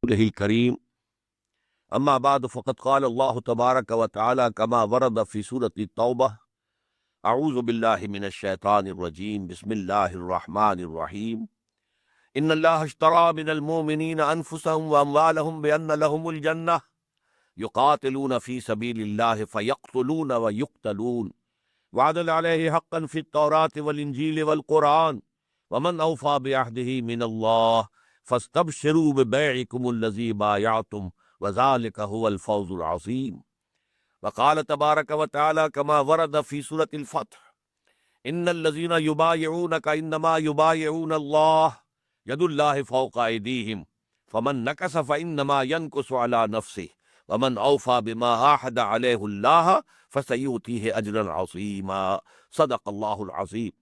رسوله الكريم أما بعد فقد قال الله تبارك وتعالى كما ورد في سورة التوبة أعوذ بالله من الشيطان الرجيم بسم الله الرحمن الرحيم إن الله اشترى من المؤمنين أنفسهم وأموالهم بأن لهم الجنة يقاتلون في سبيل الله فيقتلون ويقتلون وعدا عليه حقا في التوراة والإنجيل والقرآن ومن أوفى بعهده من الله فاستبشروا ببيعكم الذي بايعتم وذلك هو الفوز العظيم. وقال تبارك وتعالى كما ورد في سورة الفتح إن الذين يبايعونك إنما يبايعون الله يد الله فوق أيديهم فمن نكث فإنما ينكث على نفسه ومن أوفى بما عاهد عليه الله فسيؤتيه أجرا عظيما. صدق الله العظيم.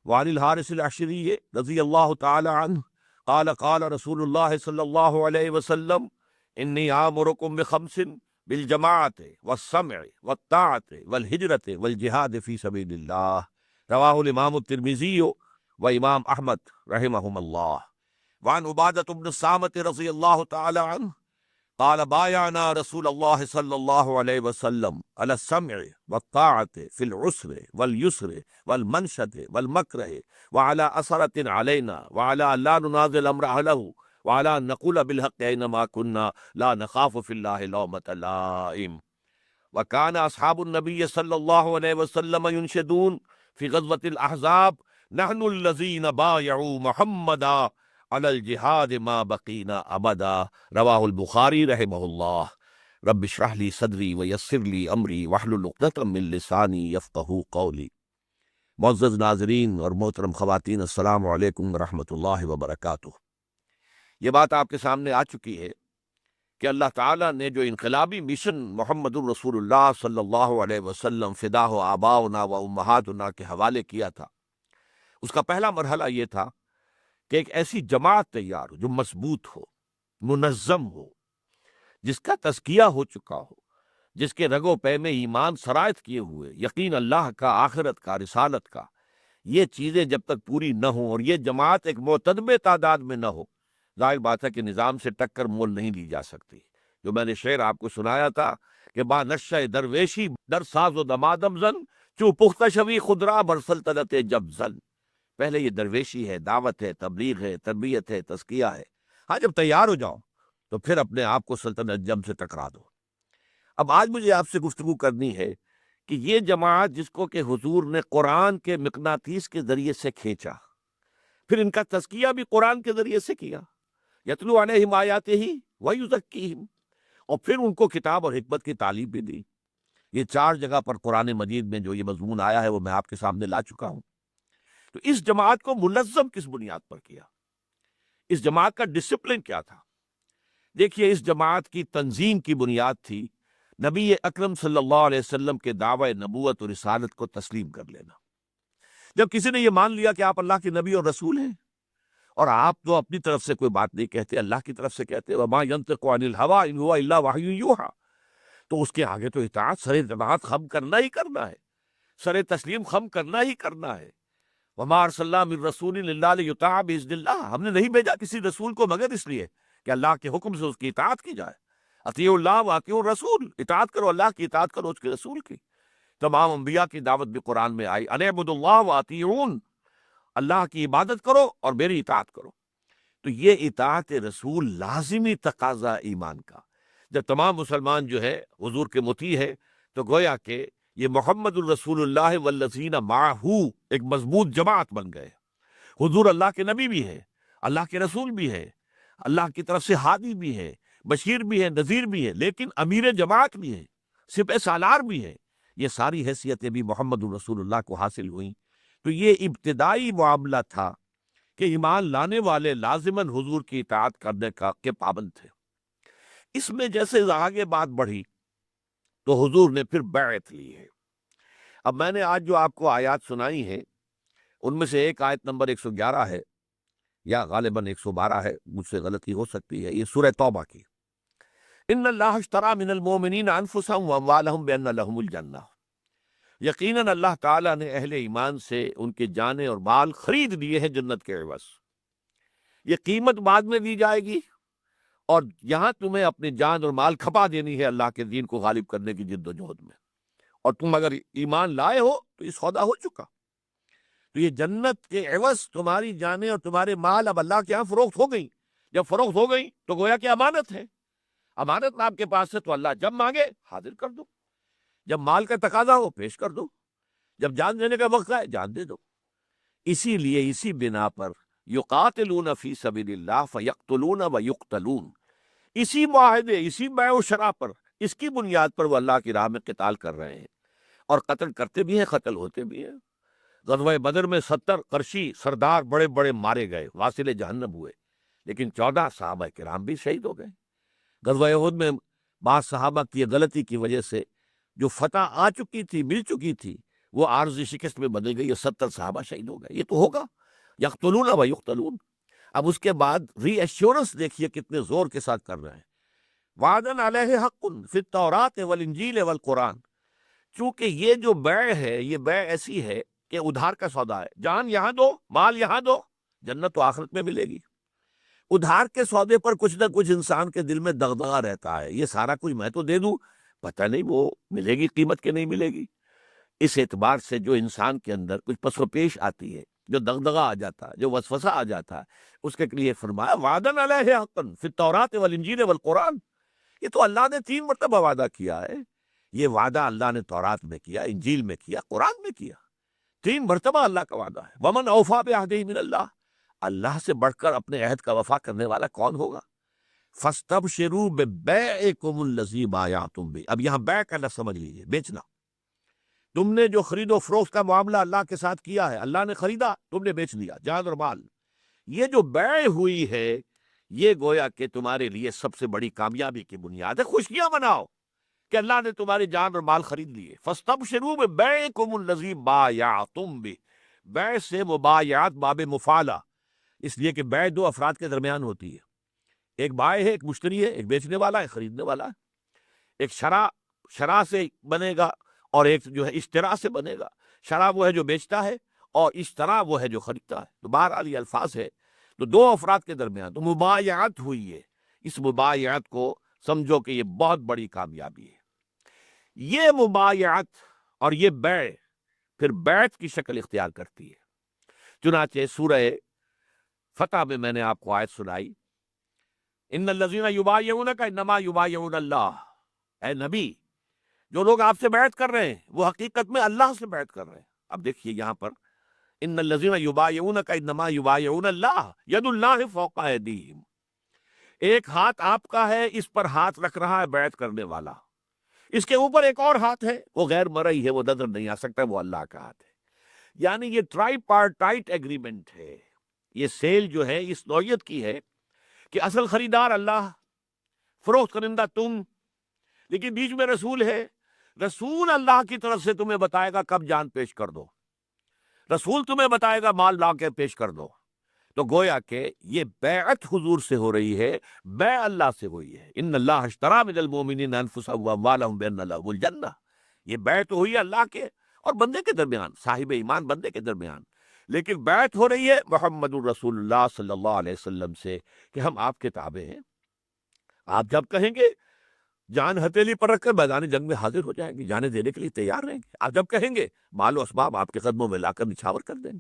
وعن الحارث العشري رضي الله تعالى عنه قال قال رسول الله صلى الله عليه وسلم إني آمركم بخمس بالجماعة والسمع والطاعة والهجرة والجهاد في سبيل الله. رواه الإمام الترمذي وإمام أحمد رحمهم الله. وعن عبادة بن الصامت رضي الله تعالى عنه قال بايعنا رسول الله صلى الله عليه وسلم على السمع والطاعة في العسر واليسر والمنشد والمكره وعلى أثرة علينا وعلى لا ننازل أمر أهله وعلى أن نقول بالحق أينما كنا لا نخاف في الله لومة لائم. وكان أصحاب النبي صلى الله عليه وسلم ينشدون في غزوة الأحزاب نحن الذين بايعوا محمدا على الجهاد ما بقينا ابدا. رواہ البخاری رحمہ اللہ. رب اشرح لی صدری ویسر لی امری واحلل عقدۃ من لسانی یفقہوا قولی. معزز ناظرین اور محترم خواتین، السلام علیکم ورحمۃ اللہ وبرکاتہ. یہ بات آپ کے سامنے آ چکی ہے کہ اللہ تعالیٰ نے جو انقلابی مشن محمد الرسول اللہ صلی اللہ علیہ وسلم فداہ آباؤنا و امہاتنا کے حوالے کیا تھا، اس کا پہلا مرحلہ یہ تھا کہ ایک ایسی جماعت تیار ہو جو مضبوط ہو، منظم ہو، جس کا تزکیہ ہو چکا ہو، جس کے رگ و پے میں ایمان سرایت کیے ہوئے، یقین اللہ کا، آخرت کا، رسالت کا. یہ چیزیں جب تک پوری نہ ہوں اور یہ جماعت ایک معتدب تعداد میں نہ ہو، ظاہر بات ہے کہ نظام سے ٹکر مول نہیں لی جا سکتی. جو میں نے شعر آپ کو سنایا تھا کہ با نشہ درویشی در ساز و دمادم زن چو پختہ شوی خدرا بر سلطنت جب زن. پہلے یہ درویشی ہے، دعوت ہے، تبلیغ ہے، تربیت ہے، تزکیہ ہے. ہاں، جب تیار ہو جاؤ تو پھر اپنے آپ کو سلطنت جم سے ٹکرا دو. اب آج مجھے آپ سے گفتگو کرنی ہے کہ یہ جماعت جس کو کہ حضور نے قرآن کے مقناطیس کے ذریعے سے کھینچا، پھر ان کا تزکیہ بھی قرآن کے ذریعے سے کیا، یتلو علیہم آیاتہ ویزکیہم، اور پھر ان کو کتاب اور حکمت کی تعلیم بھی دی. یہ 4 جگہ پر قرآن مجید میں جو یہ مضمون آیا ہے وہ میں آپ کے سامنے لا چکا ہوں. تو اس جماعت کو منظم کس بنیاد پر کیا؟ اس جماعت کا ڈسپلن کیا تھا؟ دیکھیے، اس جماعت کی تنظیم کی بنیاد تھی نبی اکرم صلی اللہ علیہ وسلم کے دعوی نبوت اور رسالت کو تسلیم کر لینا. جب کسی نے یہ مان لیا کہ آپ اللہ کے نبی اور رسول ہیں، اور آپ تو اپنی طرف سے کوئی بات نہیں کہتے، اللہ کی طرف سے کہتے، وَمَا يَنطِقُ عَنِ الْهَوَىٰ إِنْ هُوَ إِلَّا وَحْيٌ يُوحَىٰ، تو اس کے آگے تو اطاعت، سر اطاعت خم کرنا ہی کرنا ہے، سر تسلیم خم کرنا ہی کرنا ہے. وَمَا أَرْسَلْنَا مِن رَّسُولٍ إِلَّا لِيُطَاعَ بِإِذْنِ اللَّهِ، ہم نے نہیں بھیجا کسی رسول کو مگر اس لیے کہ اللہ کے حکم سے اس کی اطاعت کی جائے. اطیعوا اللہ واطیعوا الرسول، اطاعت کرو اللہ کی، اطاعت کرو اس کے رسول کی. تمام انبیاء کی دعوت بھی قرآن میں آئی، ان اعبدوا اللہ واطیعون، اللہ کی عبادت کرو اور میری اطاعت کرو. تو یہ اطاعت رسول لازمی تقاضا ایمان کا. جب تمام مسلمان جو ہے حضور کے مطیع ہے تو گویا کہ یہ محمد الرسول اللہ والذین معہ ایک مضبوط جماعت بن گئے. حضور اللہ کے نبی بھی ہے، اللہ کے رسول بھی ہے، اللہ کی طرف سے ہادی بھی ہے، بشیر بھی ہے، نذیر بھی ہے، لیکن امیر جماعت بھی ہے، سپہ سالار بھی ہے. یہ ساری حیثیتیں بھی محمد الرسول اللہ کو حاصل ہوئیں. تو یہ ابتدائی معاملہ تھا کہ ایمان لانے والے لازماً حضور کی اطاعت کرنے کے پابند تھے. اس میں جیسے آگے بات بڑھی تو حضور نے پھر بیعت لی ہے. اب میں نے آج جو آپ کو آیات سنائی ہیں ان میں سے ایک آیت نمبر 111 ہے، یا غالباً 112 ہے، مجھ سے غلطی ہو سکتی ہے. یہ سورہ توبہ کی، ان اللہ اشتری من المؤمنین انفسهم واموالهم بان لهم الجنہ، یقیناً اللہ تعالیٰ نے اہل ایمان سے ان کے جانیں اور مال خرید لیے ہیں جنت کے عوض. یہ قیمت بعد میں دی جائے گی اور یہاں تمہیں اپنی جان اور مال کھپا دینی ہے اللہ کے دین کو غالب کرنے کی جد و جہد میں، اور تم اگر ایمان لائے ہو تو یہ سودا ہو چکا۔ تو یہ جنت کے عوض تمہاری جانیں اور تمہارے مال اب اللہ کے ہاں فروخت ہو گئی۔ جب فروخت ہو گئی تو گویا کہ امانت ہے، امانت آپ کے پاس ہے، تو اللہ جب مانگے حاضر کر دو، جب مال کا تقاضا ہو پیش کر دو، جب جان دینے کا وقت آئے جان دے دو۔ اسی لیے اسی بنا پر یقاتلون فی سبیل اللہ فیقتلون ویقتلون، اسی معاہدے، اسی بیع و شرع پر، اس کی بنیاد پر وہ اللہ کی راہ میں قتال کر رہے ہیں، اور قتل کرتے بھی ہیں، قتل ہوتے بھی ہیں۔ غزوہ بدر میں 70 قرشی سردار بڑے بڑے مارے گئے، واصل جہنم ہوئے، لیکن 14 صحابہ کرام بھی شہید ہو گئے۔ غزوہ احد میں بعض صحابہ کی غلطی کی وجہ سے جو فتح آ چکی تھی، مل چکی تھی، وہ عارضی شکست میں بدل گئی، اور 70 صحابہ شہید ہو گئے۔ یہ تو ہوگا، یقتلون و یقتلون۔ اب اس کے بعد ری ایشورنس دیکھیے کتنے زور کے ساتھ کر رہے ہیں، وعدن علیہ حق فی التوراۃ والانجیل والقرآن۔ چونکہ یہ جو بیع ہے، یہ بیع ایسی ہے کہ ادھار کا سودا ہے، جان یہاں دو، مال یہاں دو، جنت تو آخرت میں ملے گی۔ ادھار کے سودے پر کچھ نہ کچھ انسان کے دل میں دغدغہ رہتا ہے، یہ سارا کچھ میں تو دے دوں، پتہ نہیں وہ ملے گی قیمت کے نہیں ملے گی۔ اس اعتبار سے جو انسان کے اندر کچھ پس و پیش آتی ہے، جو دغدغہ آ جاتا ہے، جو وسوسہ آ جاتا ہے، اس کے لیے فرمایا وعدن علیہ حقا فی التوراۃ والانجیل والقرآن۔ یہ تو اللہ نے 3 مرتبہ وعدہ کیا ہے، یہ وعدہ اللہ نے تورات میں کیا، انجیل میں کیا، قرآن میں کیا، 3 مرتبہ اللہ کا وعدہ ہے۔ ومن اوفی بعہدہ من اللہ، اللہ سے بڑھ کر اپنے عہد کا وفا کرنے والا کون ہوگا؟ فاستبشروا ببیعکم الذی بایعتم بہ۔ اب یہاں بیع کا لفظ سمجھ لیجیے، بیچنا۔ تم نے جو خرید و فروخت کا معاملہ اللہ کے ساتھ کیا ہے، اللہ نے خریدا، تم نے بیچ دیا، جان اور مال۔ یہ جو بیع ہوئی ہے، یہ گویا کہ تمہارے لیے سب سے بڑی کامیابی کی بنیاد ہے۔ خوشیاں مناؤ کہ اللہ نے تمہاری جان اور مال خرید لیے۔ فاستبشروا ببیعکم الذی بایعتم بہ۔ بیع سے مبایعت باب مفعلہ، اس لیے کہ بیع 2 افراد کے درمیان ہوتی ہے، ایک بائع ہے، ایک مشتری ہے، ایک بیچنے والا ہے، خریدنے والا ہے۔ ایک شرع سے بنے گا، اور ایک جو ہے اشترا سے بنے گا۔ شرع وہ ہے جو بیچتا ہے، اور اشترا وہ ہے جو خریدتا ہے۔ تو بہرحال یہ الفاظ ہے، تو 2 افراد کے درمیان تو مبایعت ہوئی ہے۔ اس مبایعت کو سمجھو کہ یہ بہت بڑی کامیابی ہے۔ یہ مبایعت اور یہ بیع پھر بیعت کی شکل اختیار کرتی ہے۔ چنانچہ سورہ فتح میں میں نے آپ کو آیت سنائی، ان الذین یبایعونک انما یبایعون اللہ۔ اے نبی، جو لوگ آپ سے بیعت کر رہے ہیں وہ حقیقت میں اللہ سے بیعت کر رہے ہیں۔ اب دیکھیے یہاں پر ان الذین یبایعونک انما یبایعون اللہ ید اللہ فوق ایدیہم، ایک ہاتھ آپ کا ہے، اس پر ہاتھ رکھ رہا ہے بیعت کرنے والا، اس کے اوپر ایک اور ہاتھ ہے، وہ غیر مرئی ہے، وہ نظر نہیں آ سکتا، وہ اللہ کا ہاتھ ہے۔ یعنی یہ ٹرائی پارٹائٹ ایگریمنٹ ہے۔ یہ سیل جو ہے اس نوعیت کی ہے کہ اصل خریدار اللہ، فروخت کنندہ تم، لیکن بیچ میں رسول ہے۔ رسول اللہ کی طرف سے تمہیں بتائے گا کب جان پیش کر دو، رسول تمہیں بتائے گا مال لا کے پیش کر دو۔ تو گویا کہ یہ بیعت حضور سے ہو رہی ہے، بیع اللہ سے ہوئی ہے۔ ان اللہ اشتری من المؤمنین انفسهم واموالهم بان لهم الجنہ۔ یہ بیعت تو ہوئی ہے اللہ کے اور بندے کے درمیان، صاحب ایمان بندے کے درمیان، لیکن بیعت ہو رہی ہے محمد الرسول اللہ صلی اللہ علیہ وسلم سے کہ ہم آپ کے تابع ہیں۔ آپ جب کہیں گے جان ہتھیلی پر رکھ کر میدان جنگ میں حاضر ہو جائیں گے، جانے دینے کے لیے تیار رہیں گے۔ آپ جب کہیں گے مال و اسباب آپ کے قدموں میں لا کر نچھاور کر دیں گے۔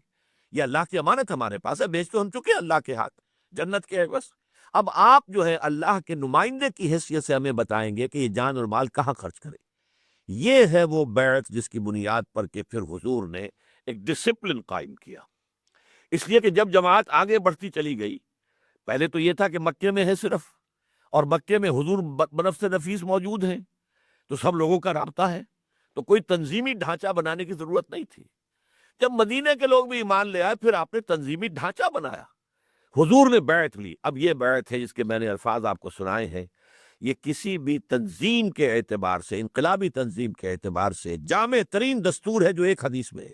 یہ اللہ کی امانت ہمارے پاس ہے، بیچ تو ہم چکے اللہ کے ہاتھ، جنت کے عوض۔ اب آپ جو ہے اللہ کے نمائندے کی حیثیت سے ہمیں بتائیں گے کہ یہ جان اور مال کہاں خرچ کرے۔ یہ ہے وہ بیعت جس کی بنیاد پر کہ پھر حضور نے ایک ڈسپلن قائم کیا۔ اس لیے کہ جب جماعت آگے بڑھتی چلی گئی، پہلے تو یہ تھا کہ مکے میں ہے صرف، اور مکے میں حضور بنفس نفیس موجود ہیں، تو سب لوگوں کا رابطہ ہے، تو کوئی تنظیمی ڈھانچہ بنانے کی ضرورت نہیں تھی۔ جب مدینے کے لوگ بھی ایمان لے آئے، پھر آپ نے تنظیمی ڈھانچہ بنایا، حضور نے بیعت لی۔ اب یہ بیعت ہے جس کے میں نے الفاظ آپ کو سنائے ہیں، یہ کسی بھی تنظیم کے اعتبار سے، انقلابی تنظیم کے اعتبار سے جامع ترین دستور ہے جو ایک حدیث میں ہے،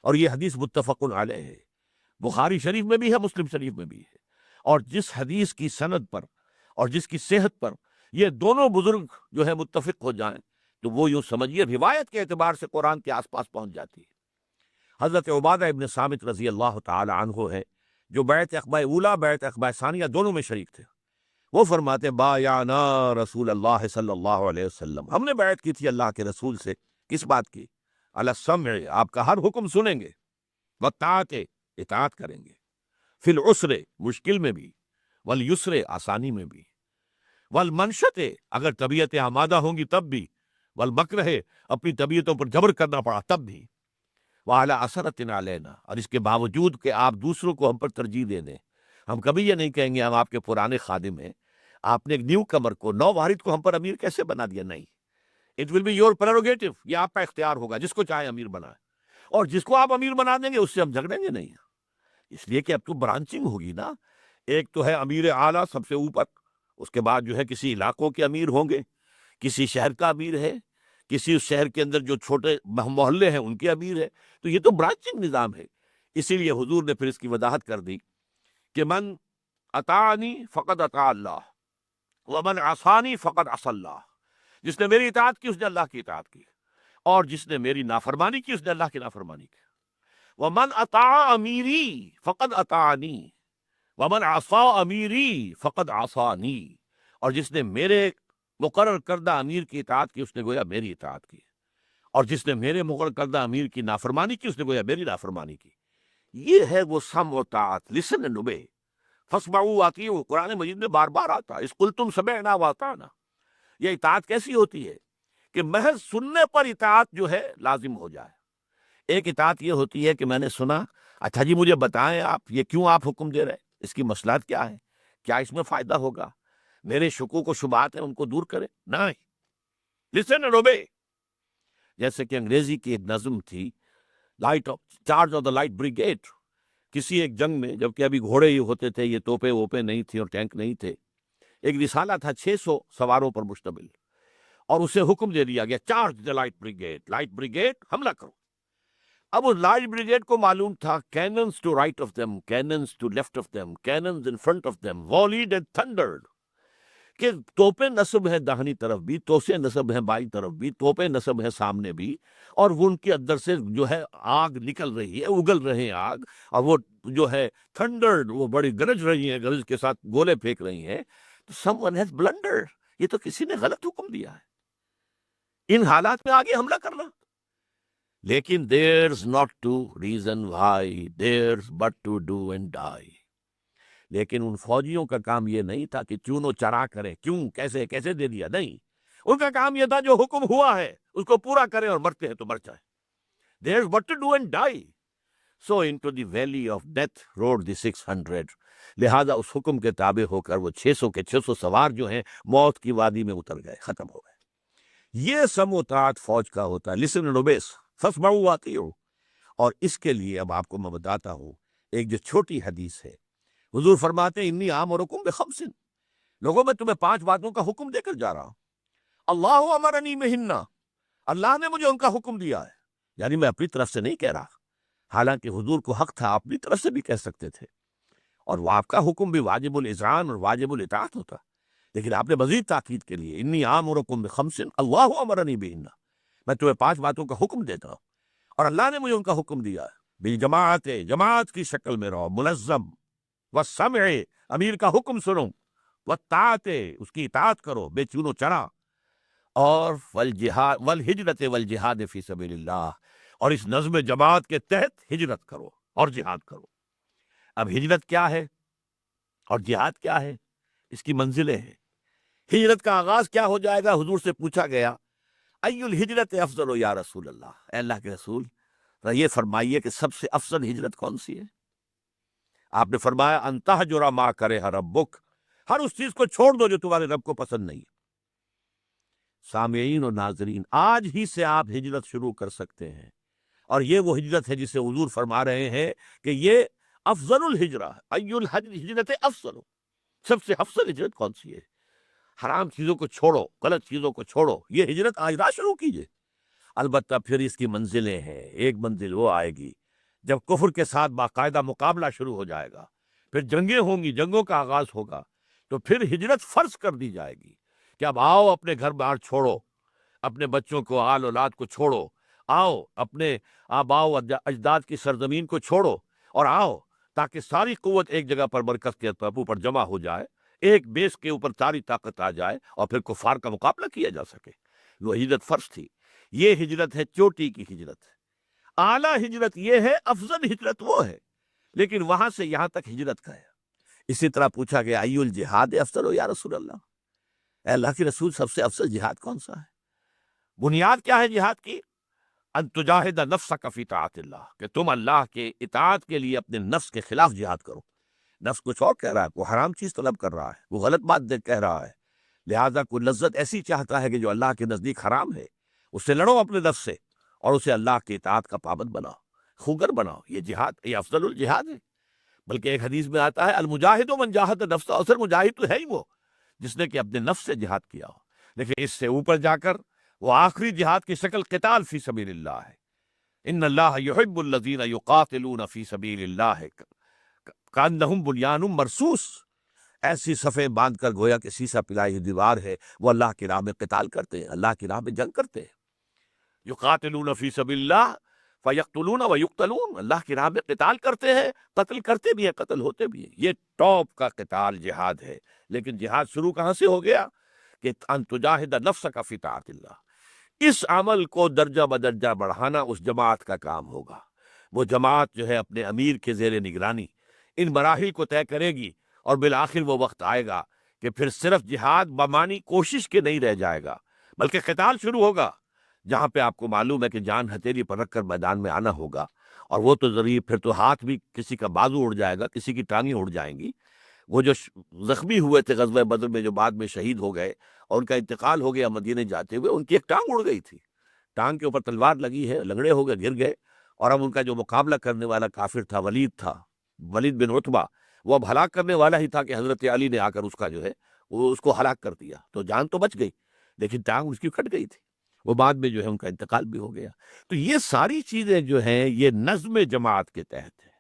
اور یہ حدیث متفق علیہ ہے، بخاری شریف میں بھی ہے، مسلم شریف میں بھی ہے۔ اور جس حدیث کی سند پر اور جس کی صحت پر یہ دونوں بزرگ جو ہے متفق ہو جائیں، تو وہ یوں سمجھیے روایت کے اعتبار سے قرآن کے آس پاس پہنچ جاتی ہے۔ حضرت عبادہ ابن صامت رضی اللہ تعالی عنہ ہے، جو بیعت عقبہ اولیٰ بیعت عقبہ ثانیہ دونوں میں شریک تھے۔ وہ فرماتے بایعنا رسول اللہ صلی اللہ علیہ وسلم، ہم نے بیعت کی تھی اللہ کے رسول سے، کس بات کی؟ علی السمع، آپ کا ہر حکم سنیں گے، والطاعت، اطاعت کریں گے، فی العسر، مشکل میں بھی، والیسر، آسانی میں بھی، والمنشط، اگر طبیعتیں آمادہ ہوں گی تب بھی، والمکرہ، اپنی طبیعتوں پر جبر کرنا پڑا تب بھی، وعلی اثرۃ علینا، اور اس کے باوجود کہ آپ دوسروں کو ہم پر ترجیح دے دیں، ہم کبھی یہ نہیں کہیں گے ہم آپ کے پرانے خادم ہیں، آپ نے ایک نیو کمر کو، نو وارد کو ہم پر امیر کیسے بنا دیا؟ نہیں، it will be your prerogative, یہ آپ کا اختیار ہوگا، جس کو چاہے امیر بنائے، اور جس کو آپ امیر بنا دیں گے اس سے ہم جھگڑیں گے نہیں، اس لیے کہ اب تو برانچنگ ہوگی نا، ایک تو ہے امیر اعلیٰ سب سے اوپر، اس کے بعد جو ہے کسی علاقوں کے امیر ہوں گے، کسی شہر کا امیر ہے، کسی اس شہر کے اندر جو چھوٹے محلے ہیں ان کے امیر ہے، تو یہ تو برانچنگ نظام ہے۔ اسی لیے حضور نے پھر اس کی وضاحت کر دی کہ من اطاعنی فقد اطاع اللہ ومن عصانی فقد عصى اللہ، جس نے میری اطاعت کی اس نے اللہ کی اطاعت کی، اور جس نے میری نافرمانی کی اس نے اللہ کی نافرمانی کی۔ ومن اطاع امیری فقد اطاعنی ومن عصى امیری فقد عصانی، اور جس نے میرے مقرر کردہ امیر کی اطاعت کی اس نے گویا میری اطاعت کی، اور جس نے میرے مقرر کردہ امیر کی نافرمانی کی اس نے گویا میری نافرمانی کی۔ یہ ہے وہ سم و طاعت، لسن اینڈ اوبے، فاسمعوا واطیعوا، قرآن مجید میں بار بار آتا ہے، اذ قلتم سمعنا واطعنا۔ یہ اطاعت کیسی ہوتی ہے کہ محض سننے پر اطاعت جو ہے لازم ہو جائے۔ ایک اطاعت یہ ہوتی ہے کہ میں نے سنا، اچھا جی مجھے بتائیں آپ یہ کیوں آپ حکم دے رہے ہیں، اس کی مصلحت کیا ہے، کیا اس میں فائدہ ہوگا، میرے شکوک و شبہات ہیں ان کو دور کریں، نہیں، لسن اینڈ اوبے۔ جیسے کہ انگریزی کی ایک نظم تھی، light of charge of the light brigade, کسی ایک جنگ میں، جبکہ ابھی گھوڑے ہی ہوتے تھے، یہ توپے ووپے نہیں تھی اور ٹینک نہیں تھے، ایک رسالہ تھا 600 سواروں پر مشتمل، اور اسے حکم دے دیا گیا charge the light brigade, light brigade حملہ کرو۔ اب اس لائٹ بریگیڈ کو معلوم تھا cannons to right of them, cannons to left of them, cannons in front of them, volleyed and thundered, کہ توپیں نصب ہیں داہنی طرف بھی، توسیں نصب ہیں بائیں طرف بھی، توپیں نصب ہیں سامنے بھی، اور وہ ان کے اندر سے جو ہے آگ نکل رہی ہے، اگل رہے ہیں آگ، اور وہ جو ہے تھنڈرڈ، وہ بڑی گرج رہی ہیں، گرج کے ساتھ گولے پھینک رہی ہیں، تو سم ون ہیز بلنڈر، یہ تو کسی نے غلط حکم دیا ہے ان حالات میں آگے حملہ کرنا۔ لیکن there's not to reason why, there's but to do and die۔ لیکن ان فوجیوں کا کام یہ نہیں تھا کہ چون و چرا کرے، کیوں کیسے کیسے دے دیا، نہیں، ان کا کام یہ تھا جو حکم ہوا ہے اس کو پورا کریں، اور مرتے ہیں تو مر جائیں۔ there's but to do and die۔ so into the valley of death rode the 600، لہذا اس حکم کے تابع ہو کر وہ 600 کے 600 سوار جو ہیں موت کی وادی میں اتر گئے، ختم ہو گئے۔ یہ سم و طاعت فوج کا ہوتا ہے، لسن اینڈ اوبے، فاسمعوا واطیعوا۔ اور اس کے لیے اب آپ کو میں بتاتا ہوں ایک جو چھوٹی حدیث ہے، حضور فرماتے ہیں انی آمرکم بخمس، لوگوں میں تمہیں 5 باتوں کا حکم دے کر جا رہا ہوں، اللہ امرنی بہن، اللہ نے مجھے ان کا حکم دیا ہے، یعنی میں اپنی طرف سے نہیں کہہ رہا، حالانکہ حضور کو حق تھا اپنی طرف سے بھی کہہ سکتے تھے، اور وہ آپ کا حکم بھی واجب الاذعان اور واجب الاطاعت ہوتا، لیکن آپ نے مزید تاکید کے لیے انی آمرکم بخمس اللہ امرنی بہن، میں تمہیں 5 باتوں کا حکم دیتا ہوں اور اللہ نے مجھے ان کا حکم دیا ہے، بالجماعت، جماعت کی شکل میں رہو، منظم، والسمع، امیر کا حکم سنو، والطاعت، اس کی اطاعت کرو بے چون و چرا، اور والجہاد والہجرت والجہاد فی سبیل اللہ، اور اس نظم جماعت کے تحت ہجرت کرو اور جہاد کرو۔ اب ہجرت کیا ہے اور جہاد کیا ہے، اس کی منزلیں ہیں۔ ہجرت کا آغاز کیا ہو جائے گا، حضور سے پوچھا گیا ای الہجرت افضل یا رسول اللہ، اے اللہ کے رسول یہ فرمائیے کہ سب سے افضل ہجرت کون سی ہے؟ آپ نے فرمایا ان تہجر ما کرہ ربک، ہر اس چیز کو چھوڑ دو جو تمہارے رب کو پسند نہیں۔ سامعین اور ناظرین، آج ہی سے آپ ہجرت شروع کر سکتے ہیں، اور یہ وہ ہجرت ہے جسے حضور فرما رہے ہیں کہ یہ افضل الہجرہ، ای الہجرت افضل، سب سے افضل ہجرت کون سی ہے؟ حرام چیزوں کو چھوڑو، غلط چیزوں کو چھوڑو، یہ ہجرت آج رات شروع کیجیے۔ البتہ پھر اس کی منزلیں ہیں، ایک منزل وہ آئے گی جب کفر کے ساتھ باقاعدہ مقابلہ شروع ہو جائے گا، پھر جنگیں ہوں گی، جنگوں کا آغاز ہوگا، تو پھر ہجرت فرض کر دی جائے گی کہ اب آؤ اپنے گھر بار چھوڑو، اپنے بچوں کو، آل اولاد کو چھوڑو، آؤ اپنے آباء و اجداد کی سرزمین کو چھوڑو، اور آؤ تاکہ ساری قوت ایک جگہ پر مرکز کے اوپر جمع ہو جائے، ایک بیس کے اوپر ساری طاقت آ جائے اور پھر کفار کا مقابلہ کیا جا سکے. وہ ہجرت فرض تھی. یہ ہجرت ہے چوٹی کی ہجرت. اعلیٰ ہجرت یہ ہے، افضل ہجرت وہ ہے، لیکن وہاں سے یہاں تک ہجرت کا ہے. اسی طرح پوچھا گیا ای الجہاد افضل ہو یا رسول اللہ، اے اللہ کے رسول سب سے افضل جہاد کون سا ہے؟ بنیاد کیا ہے جہاد کی؟ ان تجاہد نفسک فی طاعت اللہ، کہ تم اللہ کے اطاعت کے لیے اپنے نفس کے خلاف جہاد کرو. نفس کچھ اور کہہ رہا ہے، وہ حرام چیز طلب کر رہا ہے، وہ غلط بات کہہ رہا ہے، لہٰذا کوئی لذت ایسی چاہتا ہے کہ جو اللہ کے نزدیک حرام ہے، اس سے لڑو اپنے نفس سے اور اسے اللہ کے اطاعت کا پابند بناؤ، خوگر بناؤ. یہ جہاد، یہ افضل الجہاد ہے. بلکہ ایک حدیث میں آتا ہے المجاہد من جاہد نفسہ، اصل مجاہد تو ہے ہی وہ جس نے کہ اپنے نفس سے جہاد کیا ہو. لیکن اس سے اوپر جا کر وہ آخری جہاد کی شکل قتال فی سبیل اللہ ہے. ان اللہ یحب الذین یقاتلون فی سبیل اللہ کانہم بنیان مرصوص. ایسی صفیں باندھ کر گویا کہ سیسا پلائی ہوئی دیوار ہے، وہ اللہ کی راہ میں قتال کرتے ہیں، اللہ کی راہ میں جنگ کرتے ہیں. یقاتلون فی سبیل اللہ فیقتلون ویقتلون، اللہ کی راہ میں قتال کرتے ہیں، قتل کرتے بھی ہیں، قتل ہوتے بھی ہیں. یہ ٹاپ کا قتال جہاد ہے. لیکن جہاد شروع کہاں سے ہو گیا؟ کہ ان تجاہد نفسک فی طاعت اللہ. اس عمل کو درجہ بدرجہ بڑھانا اس جماعت کا کام ہوگا. وہ جماعت جو ہے اپنے امیر کے زیر نگرانی ان مراحل کو طے کرے گی، اور بالآخر وہ وقت آئے گا کہ پھر صرف جہاد بمانی کوشش کے نہیں رہ جائے گا، بلکہ قتال شروع ہوگا، جہاں پہ آپ کو معلوم ہے کہ جان ہتھیلی پر رکھ کر میدان میں آنا ہوگا. اور وہ تو ضروری، پھر تو ہاتھ بھی، کسی کا بازو اڑ جائے گا، کسی کی ٹانگیں اڑ جائیں گی. وہ جو زخمی ہوئے تھے غزوہ بدر میں، جو بعد میں شہید ہو گئے اور ان کا انتقال ہو گیا مدینے جاتے ہوئے، ان کی ایک ٹانگ اڑ گئی تھی، ٹانگ کے اوپر تلوار لگی ہے، لنگڑے ہو گئے، گر گئے. اور اب ان کا جو مقابلہ کرنے والا کافر تھا، ولید بن عتبہ، وہ اب ہلاک کرنے والا ہی تھا کہ حضرت علی نے آ کر اس کا جو ہے وہ اس کو ہلاک کر دیا. تو جان تو بچ گئی لیکن ٹانگ اس کی کٹ گئی تھی. وہ بعد میں جو ہے ان کا انتقال بھی ہو گیا. تو یہ ساری چیزیں جو ہیں یہ نظم جماعت کے تحت ہے.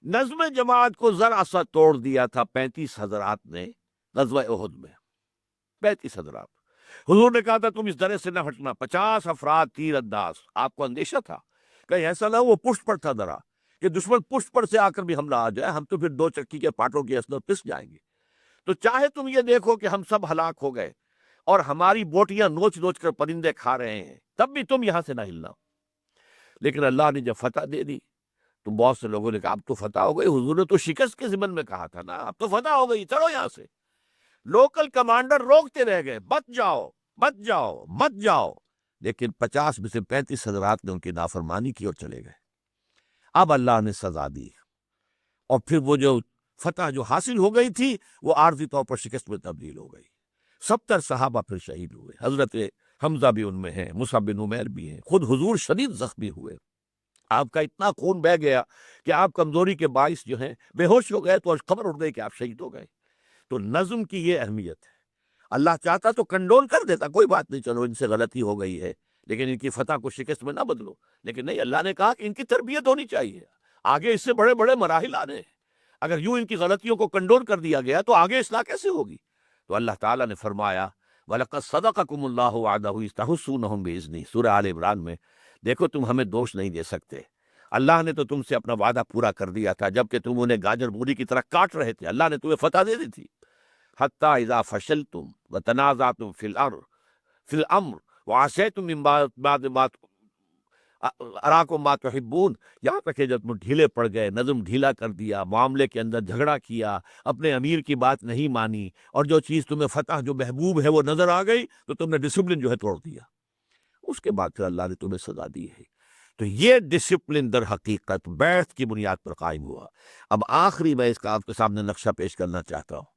نظم جماعت کو ذرا سا توڑ دیا تھا 35 حضرات نے غزوہ احد میں. 35 حضرات. حضور نے کہا تھا تم اس درے سے نہ ہٹنا. 50 افراد تیر انداز. آپ کو اندیشہ تھا کہ ایسا نہ وہ پشت پر تھا درا کہ دشمن پشت پر سے آ کر بھی حملہ آ جائے، ہم تو پھر 2 چکی کے پاٹوں کے اثر پس جائیں گے. تو چاہے تم یہ دیکھو کہ ہم سب ہلاک ہو گئے اور ہماری بوٹیاں نوچ نوچ کر پرندے کھا رہے ہیں، تب بھی تم یہاں سے نہ ہلنا. لیکن اللہ نے جب فتح دے دی تو بہت سے لوگوں نے کہا اب تو فتح ہو گئی، حضور نے تو شکست کے ضمن میں کہا تھا نا، اب تو فتح ہو گئی، چلو یہاں سے. لوکل کمانڈر روکتے رہ گئے، مت جاؤ مت جاؤ مت جاؤ. لیکن 50 میں سے 35 حضرات نے ان کی نافرمانی کی اور چلے گئے. اب اللہ نے سزا دی اور پھر وہ جو فتح جو حاصل ہو گئی تھی وہ عارضی طور پر شکست میں تبدیل ہو گئی. 70 صحابہ پھر شہید ہوئے. حضرت حمزہ بھی ان میں ہیں، مصعب بن عمیر بھی ہیں. خود حضور شدید زخمی ہوئے، آپ کا اتنا خون بہ گیا کہ آپ کمزوری کے باعث جو ہیں بے ہوش ہو گئے، تو خبر اٹھ گئی کہ آپ شہید ہو گئے. تو نظم کی یہ اہمیت ہے. اللہ چاہتا تو کنڈول کر دیتا، کوئی بات نہیں، چلو ان سے غلطی ہو گئی ہے لیکن ان کی فتح کو شکست میں نہ بدلو. لیکن نہیں، اللہ نے کہا کہ ان کی تربیت ہونی چاہیے، آگے اس سے بڑے بڑے مراحل آنے ہیں. اگر یوں ان کی غلطیوں کو کنڈول کر دیا گیا تو آگے اصلاح کیسے ہوگی؟ تو اللہ تعالیٰ نے فرمایا وَلَقَدْ صَدَقَكُمُ اللَّهُ وَعْدَهُ إِذْ تَحُسُّونَهُم بِإِذْنِهِ. سورہ آل عمران میں. دیکھو تم ہمیں دوش نہیں دے سکتے، اللہ نے تو تم سے اپنا وعدہ پورا کر دیا تھا جبکہ تم انہیں گاجر مولی کی طرح کاٹ رہے تھے. اللہ نے تمہیں فتح دے دی تھی. حَتَّى إِذَا فَشِلْتُمْ وَتَنَازَعْتُمْ فِي الْأَمْرِ وَعَصَيْتُمْ مِن بَعْدِ مَا اراکم ما تحبون. یہاں تک کہ جب تم ڈھیلے پڑ گئے، نظم ڈھیلا کر دیا، معاملے کے اندر جھگڑا کیا، اپنے امیر کی بات نہیں مانی، اور جو چیز تمہیں فتح جو محبوب ہے وہ نظر آ گئی تو تم نے ڈسپلن جو ہے توڑ دیا. اس کے بعد پھر اللہ نے تمہیں سزا دی ہے. تو یہ ڈسپلن در حقیقت بیعت کی بنیاد پر قائم ہوا. اب آخری میں اس کا آپ کے سامنے نقشہ پیش کرنا چاہتا ہوں.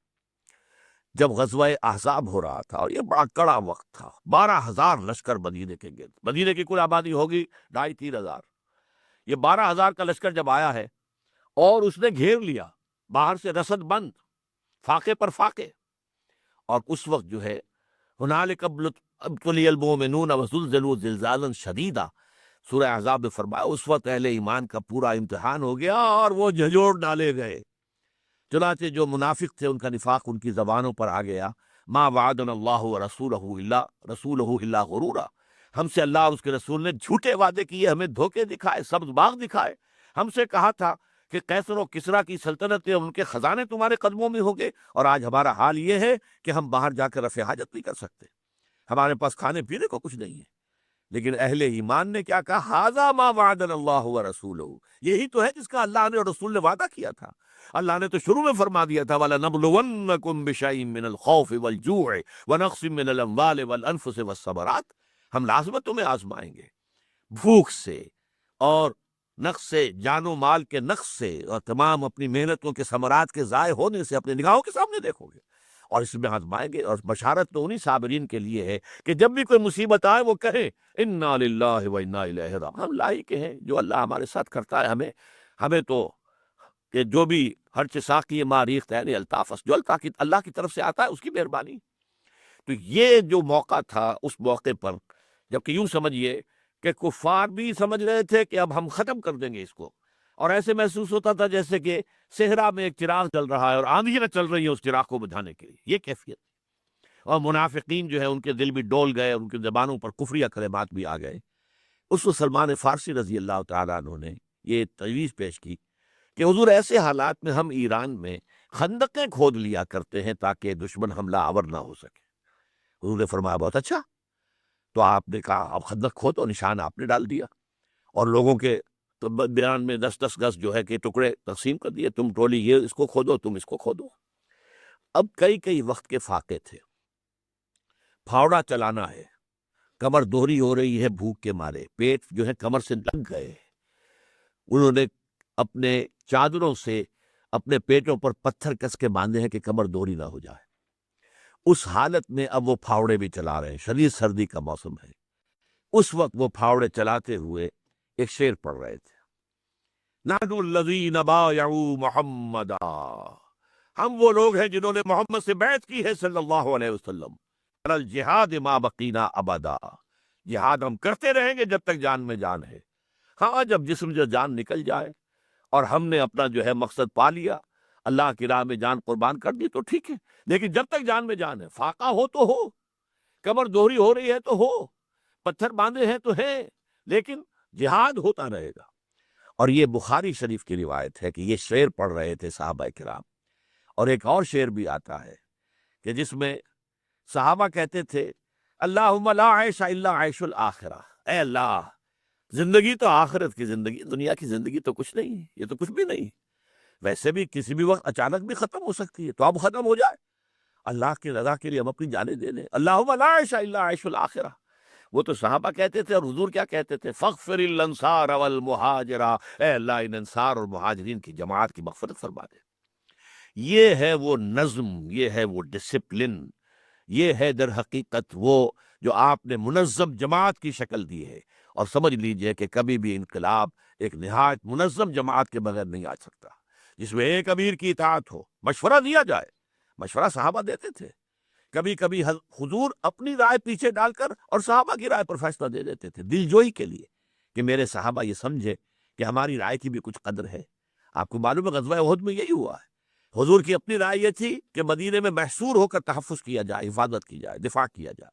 جب غزوہ احزاب ہو رہا تھا اور یہ بڑا کڑا وقت تھا، 12,000 لشکر مدینے کے گرد. مدینے کی کل آبادی ہوگی 2,500-3,000. یہ 12,000 کا لشکر جب آیا ہے اور اس نے گھیر لیا، باہر سے رسد بند، فاقے پر فاقے. اور اس وقت جو ہے ہنالک ابتلی المؤمنون وزلزلوا زلزالا شدیدا، سورہ احزاب میں فرمایا اس وقت اہل ایمان کا پورا امتحان ہو گیا اور وہ جھنجھوڑ ڈالے گئے. چنانچہ جو منافق تھے ان کا نفاق ان کی زبانوں پر آ گیا. ما وعدنا اللہ رسولہ الا غرورا. ہم سے اللہ اور اس کے رسول نے جھوٹے وعدے کیے، ہمیں دھوکے دکھائے، سبز باغ دکھائے. ہم سے کہا تھا کہ کیسر و کسرا کی سلطنت ان کے خزانے تمہارے قدموں میں ہوں گے، اور آج ہمارا حال یہ ہے کہ ہم باہر جا کر رفع حاجت نہیں کر سکتے، ہمارے پاس کھانے پینے کو کچھ نہیں ہے۔ لیکن اہل ایمان نے کیا کہا؟ ھذا ما وعدنا اللہ ورسولہ، یہی تو ہے جس کا اللہ نے اور رسول نے وعدہ کیا تھا۔ اللہ نے تو شروع میں فرما دیا تھا وَلَنَبْلُوَنَّكُمْ بِشَيْءٍ مِّنَ الْخَوْفِ وَالْجُوعِ وَنَقْصٍ مِّنَ الْأَمْوَالِ وَالْأَنفُسِ وَالثَّمَرَاتِ، ہم لازمت تمہیں آزمائیں گے بھوک سے اور نقص سے، جان و مال کے نقص سے، اور تمام اپنی محنتوں کے ثمرات کے ضائع ہونے سے اپنے نگاہوں کے سامنے دیکھو گے، اور اس میں آزمائیں گے۔ اور بشارت تو انہی صابرین کے لیے ہے کہ جب بھی کوئی مصیبت آئے وہ کہیں انا للہ و انا الیہ راجعون، ہم لائی کے ہیں، جو اللہ ہمارے ساتھ کرتا ہے ہمیں تو کہ جو بھی ہر ساقی ماریخ یعنی الطافس، جو اللہ کی طرف سے آتا ہے اس کی مہربانی۔ تو یہ جو موقع تھا، اس موقع پر جبکہ یوں سمجھیے کہ کفار بھی سمجھ رہے تھے کہ اب ہم ختم کر دیں گے اس کو، اور ایسے محسوس ہوتا تھا جیسے کہ صحرا میں ایک چراغ چل رہا ہے اور آندھیاں چل رہی ہیں اس چراغ کو بجھانے کے لیے، یہ کیفیت۔ اور منافقین جو ہے ان کے دل بھی ڈول گئے، ان کی زبانوں پر کفریہ کلمات بھی آ گئے۔ اس وقت سلمان فارسی رضی اللہ تعالیٰ عنہ نے یہ تجویز پیش کی کہ حضور ایسے حالات میں ہم ایران میں خندقیں کھود لیا کرتے ہیں تاکہ دشمن حملہ آور نہ ہو سکے۔ حضور نے فرمایا بہت اچھا، تو آپ نے کہا اب خندق کھودو، نشان آپ نے ڈال دیا، اور لوگوں کے تو بیان میں 10-10 گز جو ہے کہ ٹکڑے تقسیم کر دیے، تم ٹولی یہ اس کو کھودو، تم اس کو کھودو۔ اب کئی وقت کے فاقے تھے، پھاوڑا چلانا ہے، کمر دوہری ہو رہی ہے بھوک کے مارے، پیٹ جو ہے کمر سے لگ گئے، انہوں نے اپنے چادروں سے اپنے پیٹوں پر پتھر کس کے باندھے ہیں کہ کمر دوہری نہ ہو جائے۔ اس حالت میں اب وہ پھاوڑے بھی چلا رہے ہیں، شدید سردی کا موسم ہے۔ اس وقت وہ پھاوڑے چلاتے ہوئے ایک شعر پڑھ رہے تھے، نحن الذین بایعوا محمدا، ہم وہ لوگ ہیں جنہوں نے محمد سے بیعت کی ہے صلی اللہ علیہ وسلم، علی الجہاد ما بقینا ابدا، جہاد ہم کرتے رہیں گے جب تک جان میں جان ہے۔ ہاں جب جسم سے جان نکل جائے اور ہم نے اپنا جو ہے مقصد پا لیا، اللہ کی راہ میں جان قربان کر دی تو ٹھیک ہے، لیکن جب تک جان میں جان ہے، فاقہ ہو تو ہو، کمر دوہری ہو رہی ہے تو ہو، پتھر باندھے ہیں تو ہے، لیکن جہاد ہوتا رہے گا۔ اور یہ بخاری شریف کی روایت ہے کہ یہ شعر پڑھ رہے تھے صحابہ کرام۔ اور ایک اور شعر بھی آتا ہے کہ جس میں صحابہ کہتے تھے اللہم لا عیش الا عیش الآخرہ، اے اللہ زندگی تو آخرت کی زندگی، دنیا کی زندگی تو کچھ نہیں ہے، یہ تو کچھ بھی نہیں، ویسے بھی کسی بھی وقت اچانک بھی ختم ہو سکتی ہے، تو اب ختم ہو جائے، اللہ کی رضا کے لیے ہم اپنی جانیں دے دیں۔ اللہم لا عیش الا عیش الآخرہ، وہ تو صحابہ کہتے تھے، اور حضور کیا کہتے تھے؟ فاغفر الانصار والمہاجر، اے اللہ ان انصار اور مہاجرین کی جماعت کی مغفرت فرما دے۔ یہ ہے وہ نظم، یہ ہے وہ ڈسپلن، یہ ہے در حقیقت وہ جو آپ نے منظم جماعت کی شکل دی ہے۔ اور سمجھ لیجئے کہ کبھی بھی انقلاب ایک نہایت منظم جماعت کے بغیر نہیں آ سکتا، جس میں ایک امیر کی اطاعت ہو، مشورہ دیا جائے، مشورہ صحابہ دیتے تھے، کبھی کبھی حضور اپنی رائے پیچھے ڈال کر اور صحابہ کی رائے پر فیصلہ دے دیتے تھے، دل جوئی کے لیے کہ میرے صحابہ یہ سمجھے کہ ہماری رائے کی بھی کچھ قدر ہے۔ آپ کو معلوم ہے غزوہ احد میں یہی ہوا ہے، حضور کی اپنی رائے یہ تھی کہ مدینے میں محصور ہو کر تحفظ کیا جائے، حفاظت کی جائے، دفاع کیا جائے،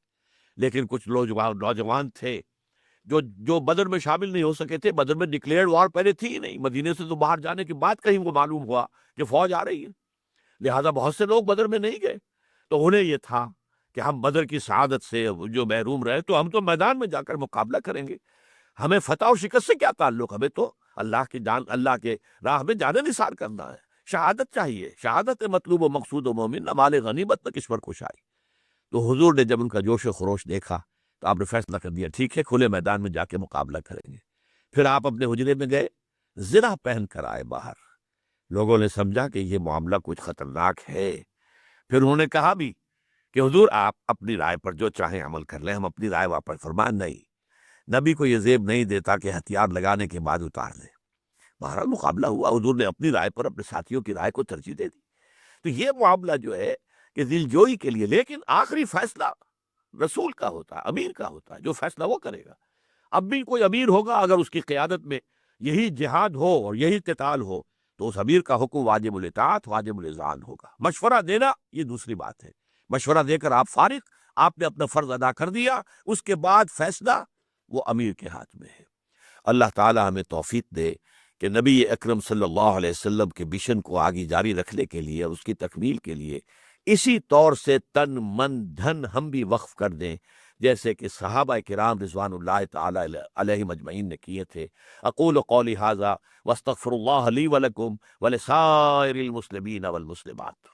لیکن کچھ نوجوان تھے جو بدر میں شامل نہیں ہو سکے تھے، بدر میں ڈکلیئرڈ وار پہلے تھی ہی نہیں، مدینے سے تو باہر جانے کے بعد کہیں کو معلوم ہوا کہ فوج آ رہی ہے، لہذا بہت سے لوگ بدر میں نہیں گئے، تو انہیں یہ تھا کہ ہم بدر کی سعادت سے جو محروم رہے تو ہم تو میدان میں جا کر مقابلہ کریں گے، ہمیں فتح و شکست سے کیا تعلق، ہمیں تو اللہ کے راہ میں جان نثار کرنا ہے، شہادت چاہیے، شہادت مطلوب و مقصود و مومن، نہ مال غنیمت نہ کشور کشائی۔ تو حضور نے جب ان کا جوش و خروش دیکھا تو آپ نے فیصلہ کر دیا ٹھیک ہے کھلے میدان میں جا کے مقابلہ کریں گے۔ پھر آپ اپنے حجرے میں گئے، زرہ پہن کر آئے باہر، لوگوں نے سمجھا کہ یہ معاملہ کچھ خطرناک ہے، پھر انہوں نے کہا بھی کہ حضور آپ اپنی رائے پر جو چاہیں عمل کر لیں، ہم اپنی رائے واپس فرمان نہیں، نبی کو یہ زیب نہیں دیتا کہ ہتھیار لگانے کے بعد اتار لیں۔ بہرحال مقابلہ ہوا، حضور نے اپنی رائے پر اپنے ساتھیوں کی رائے کو ترجیح دے دی۔ تو یہ معاملہ جو ہے کہ دل جوئی کے لیے، لیکن آخری فیصلہ رسول کا ہوتا ہے، امیر کا ہوتا ہے، جو فیصلہ وہ کرے گا۔ اب بھی کوئی امیر ہوگا اگر اس کی قیادت میں یہی جہاد ہو اور یہی قتال ہو تو اس امیر کا حکم واجب الاطاعت واجب الاذعان ہوگا۔ مشورہ دینا یہ دوسری بات ہے، مشورہ دے کر آپ فارغ، آپ نے اپنا فرض ادا کر دیا، اس کے بعد فیصلہ وہ امیر کے ہاتھ میں ہے۔ اللہ تعالی ہمیں توفیق دے کہ نبی اکرم صلی اللہ علیہ وسلم کے مشن کو آگے جاری رکھنے کے لیے اور اس کی تکمیل کے لیے اسی طور سے تن من دھن ہم بھی وقف کر دیں، جیسے کہ صحابہ کرام رضوان اللہ تعالی علیہ مجمعین نے کیے تھے۔ اقول قولی ھذا واستغفر اللہ لی ولکم ولسائر المسلمین والمسلمات۔